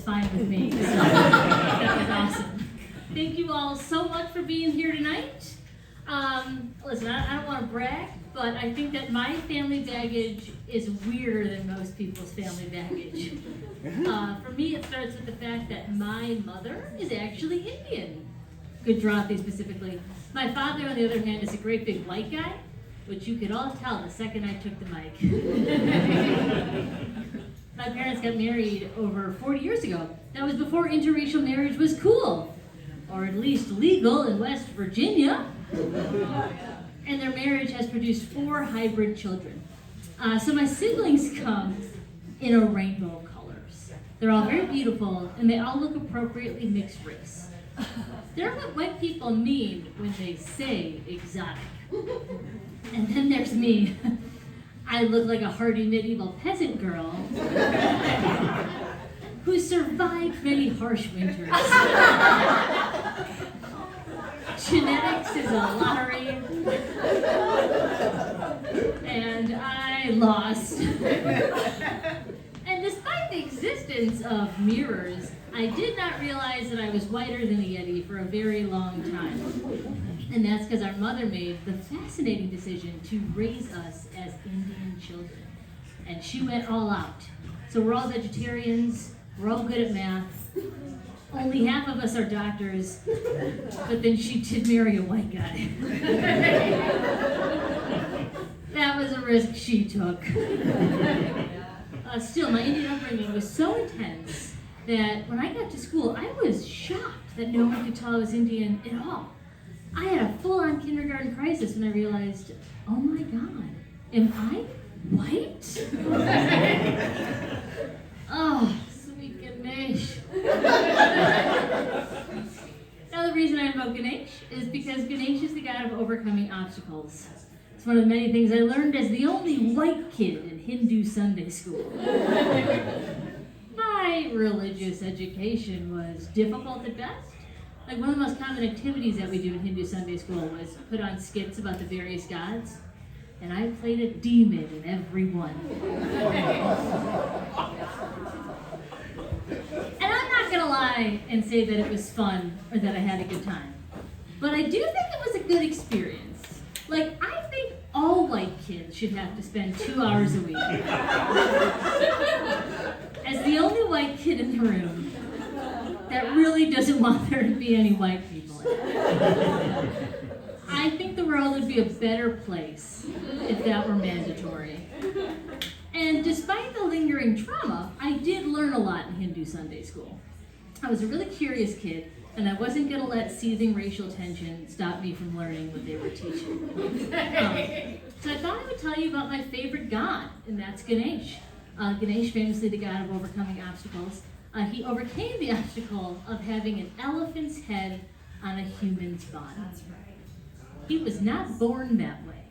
fine with me. So that was awesome. Thank you all so much for being here tonight. Listen, I don't want to brag, but I think that my family baggage is weirder than most people's family baggage. For me, it starts with the fact that my mother is actually Indian. Gujarati specifically. My father, on the other hand, is a great big white guy, which you could all tell the second I took the mic. My parents got married over 40 years ago. That was before interracial marriage was cool, or at least legal in West Virginia. And their marriage has produced 4 hybrid children. So my siblings come in a rainbow of colors. They're all very beautiful, and they all look appropriately mixed race. They're what white people mean when they say exotic. And then there's me. I look like a hardy medieval peasant girl who survived many harsh winters. Genetics is a lottery, and I lost. And despite the existence of mirrors, I did not realize that I was whiter than a Yeti for a very long time. And that's because our mother made the fascinating decision to raise us as Indian children. And she went all out. So we're all vegetarians, we're all good at math. Only half of us are doctors, but then she did marry a white guy. That was a risk she took. Still, my Indian upbringing was so intense that when I got to school, I was shocked that no one could tell I was Indian at all. I had a full-on kindergarten crisis when I realized, oh my God, am I white? Oh, sweet Ganesh. Now the reason I invoke Ganesh is because Ganesh is the god of overcoming obstacles. It's one of the many things I learned as the only white kid in Hindu Sunday school. My religious education was difficult at best. Like one of the most common activities that we do in Hindu Sunday school was put on skits about the various gods, and I played a demon in every one. And I'm not gonna lie and say that it was fun or that I had a good time, but I do think it was a good experience. Like, I think all white kids should have to spend 2 hours a week. As the only white kid in the room that really doesn't want there to be any white people in it. I think the world would be a better place if that were mandatory. And despite the lingering trauma, I did learn a lot in Hindu Sunday school. I was a really curious kid, and I wasn't going to let seething racial tension stop me from learning what they were teaching. So I thought I would tell you about my favorite god, and that's Ganesh. Ganesh, famously the god of overcoming obstacles. He overcame the obstacle of having an elephant's head on a human's body. That's right. He was not born that way.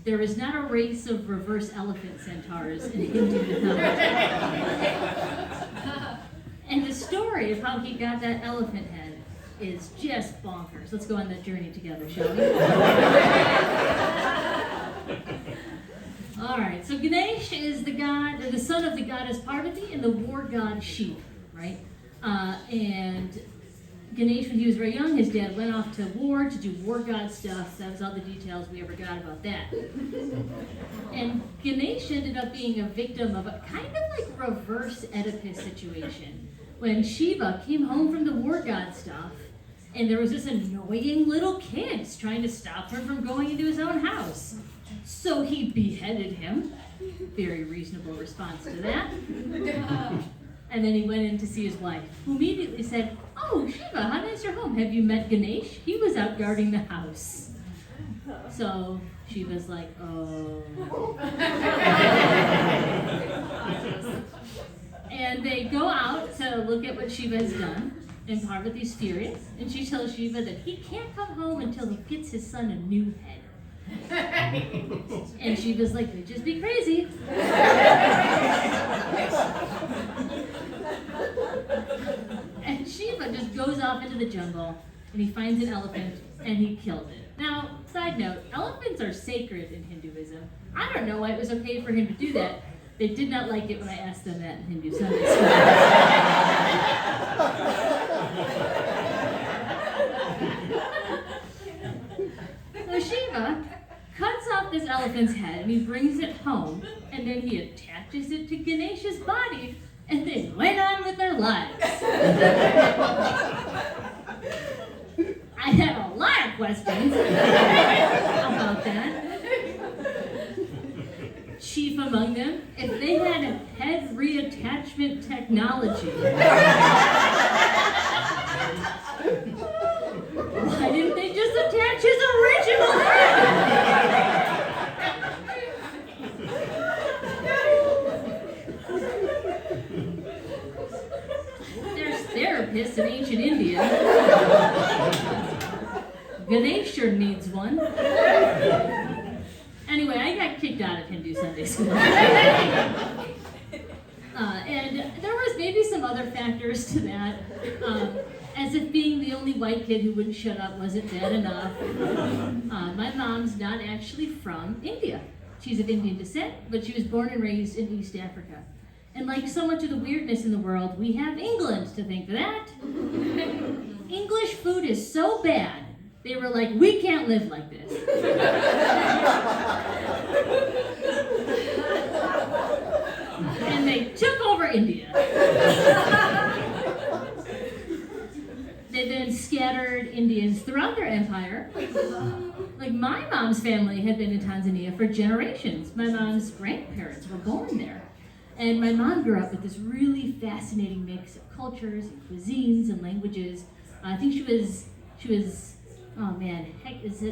There is not a race of reverse elephant centaurs in Hindu mythology. And the story of how he got that elephant head is just bonkers. Let's go on that journey together, shall we? All right, so Ganesh is the son of the goddess Parvati and the war god Shiva. Right? And Ganesh, when he was very young, his dad went off to war to do war god stuff. That was all the details we ever got about that. And Ganesh ended up being a victim of a kind of like reverse Oedipus situation. When Shiva came home from the war god stuff, and there was this annoying little kid trying to stop him from going into his own house. So he beheaded him. Very reasonable response to that. And then he went in to see his wife, who immediately said, "Oh, Shiva, how nice your home. Have you met Ganesh? He was out guarding the house." So Shiva's like, oh. And they go out to look at what Shiva has done, and Parvati's furious, and she tells Shiva that he can't come home until he gets his son a new head. And Shiva's like, "They just be crazy." And Shiva just goes off into the jungle, and he finds an elephant, and he kills it. Now, side note, elephants are sacred in Hinduism. I don't know why it was okay for him to do that. They did not like it when I asked them that in Hindu Sunday school. So Shiva cuts off this elephant's head and he brings it home, and then he attaches it to Ganesha's body, and they went on with their lives. I had a lot of questions about that. Chief among them, if they had a head reattachment technology, why didn't they just attach his original head? There's therapists in ancient India. Ganesha needs one. Anyway, I got kicked out of Hindu Sunday school. And there was maybe some other factors to that. As if being the only white kid who wouldn't shut up wasn't bad enough. My mom's not actually from India. She's of Indian descent, but she was born and raised in East Africa. And like so much of the weirdness in the world, we have England to thank for that. English food is so bad, they were like, we can't live like this. And they took over India. They then scattered Indians throughout their empire. Like my mom's family had been in Tanzania for generations. My mom's grandparents were born there. And my mom grew up with this really fascinating mix of cultures and cuisines and languages. I think she was, oh man, heck, it's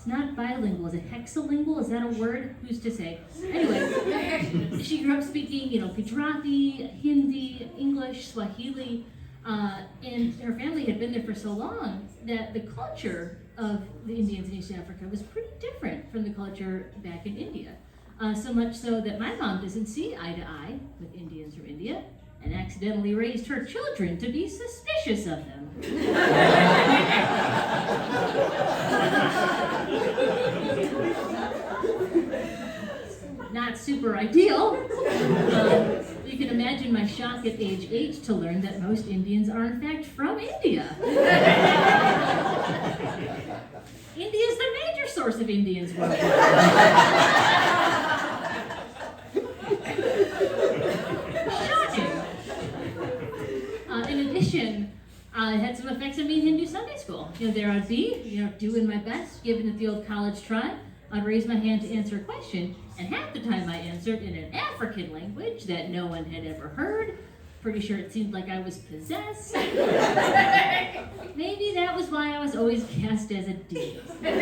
not bilingual, is it hexalingual? Is that a word? Who's to say? Anyway, she grew up speaking, Gujarati, Hindi, English, Swahili, and her family had been there for so long that the culture of the Indians in East Africa was pretty different from the culture back in India. So much so that my mom doesn't see eye to eye with Indians from India and accidentally raised her children to be suspicious of them. Not super ideal. You can imagine my shock at age 8 to learn that most Indians are in fact from India. India is the major source of Indians worldwide. In addition, it had some effects on me in Hindu Sunday school. There I'd be, doing my best, giving it the old college try. I'd raise my hand to answer a question, and half the time I answered in an African language that no one had ever heard. Pretty sure it seemed like I was possessed. Maybe that was why I was always cast as a D. And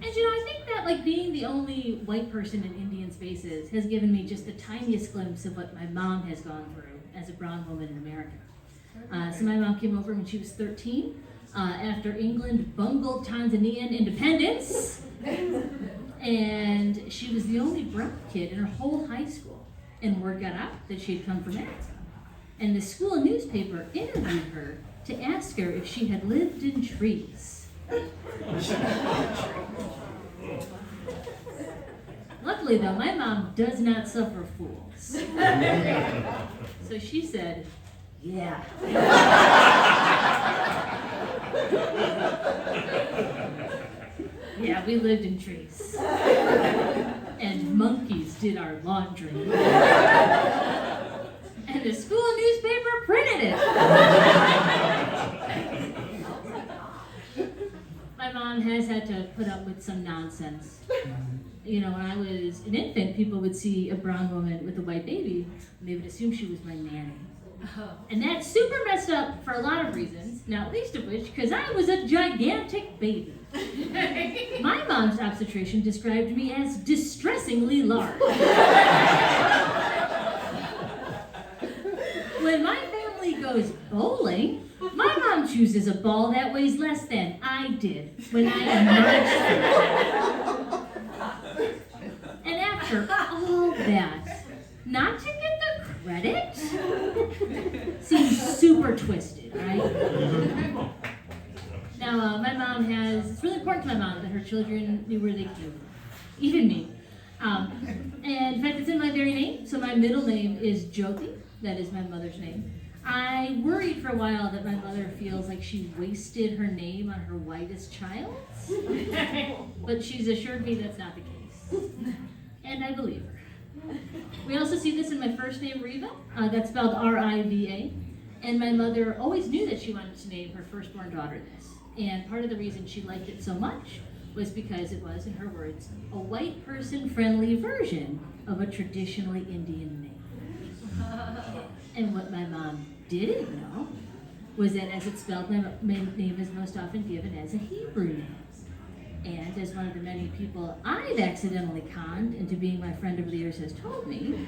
I think that being the only white person in Indian spaces has given me just the tiniest glimpse of what my mom has gone through as a brown woman in America. So my mom came over when she was 13, after England bungled Tanzanian independence, and she was the only brown kid in her whole high school, and word got out that she had come from Africa. And the school newspaper interviewed her to ask her if she had lived in trees. Luckily though, my mom does not suffer fools. So she said, yeah. Yeah, we lived in trees. And monkeys did our laundry. And the school newspaper printed it. My mom has had to put up with some nonsense. When I was an infant, people would see a brown woman with a white baby, and they would assume she was my nanny. And that's super messed up for a lot of reasons, not least of which, because I was a gigantic baby. My mom's obstetrician described me as distressingly large. When my family goes bowling, my mom chooses a ball that weighs less than I did when I emerged. And after all that, not to get the credit, seems super twisted, right? Now, my mom it's really important to my mom that her children knew where they came from. Even me. And in fact, it's in my very name. So my middle name is Jyoti. That is my mother's name. I worried for a while that my mother feels like she wasted her name on her whitest child. But she's assured me that's not the case. And I believe her. We also see this in my first name, Riva. That's spelled R-I-V-A. And my mother always knew that she wanted to name her firstborn daughter this. And part of the reason she liked it so much was because it was, in her words, a white person-friendly version of a traditionally Indian name. And what my mom didn't know was that as it's spelled, my name is most often given as a Hebrew name. And as one of the many people I've accidentally conned into being my friend over the years has told me,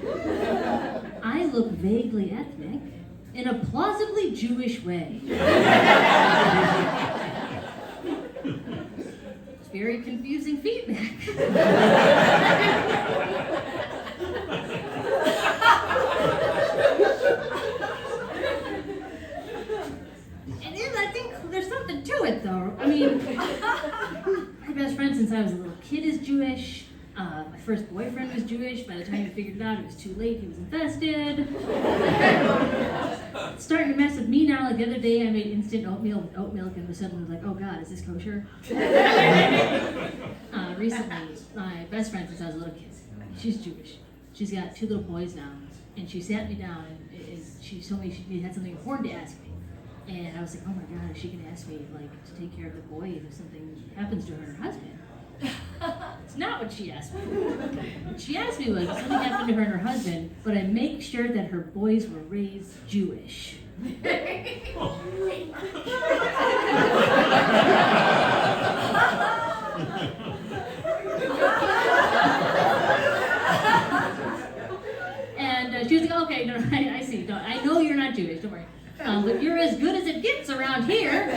I look vaguely ethnic in a plausibly Jewish way. It's very confusing feedback. I think there's something to it, though. I mean, my best friend since I was a little kid is Jewish. My first boyfriend was Jewish. By the time he figured it out, it was too late. He was infested. It's starting to mess with me now. Like the other day, I made instant oatmeal with oat milk and was suddenly like, oh God, is this kosher? Recently, my best friend since I was a little kid, she's Jewish. She's got 2 little boys now. And she sat me down and she told me she had something important to ask me. And I was like, oh my God, is she gonna ask me like to take care of the boy if something happens to her and her husband? It's not what she asked me. What she asked me was if something happened to her and her husband, but I make sure that her boys were raised Jewish. And she was like, okay, no, I see. No, I know you're not Jewish, don't worry. But you're as good as it gets around here.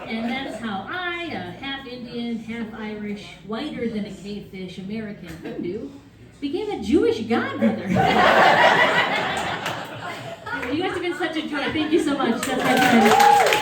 And that's how I, half Indian, half Irish, whiter than a cavefish American Hindu, became a Jewish godmother. You guys have been such a joy. Thank you so much. That's my time.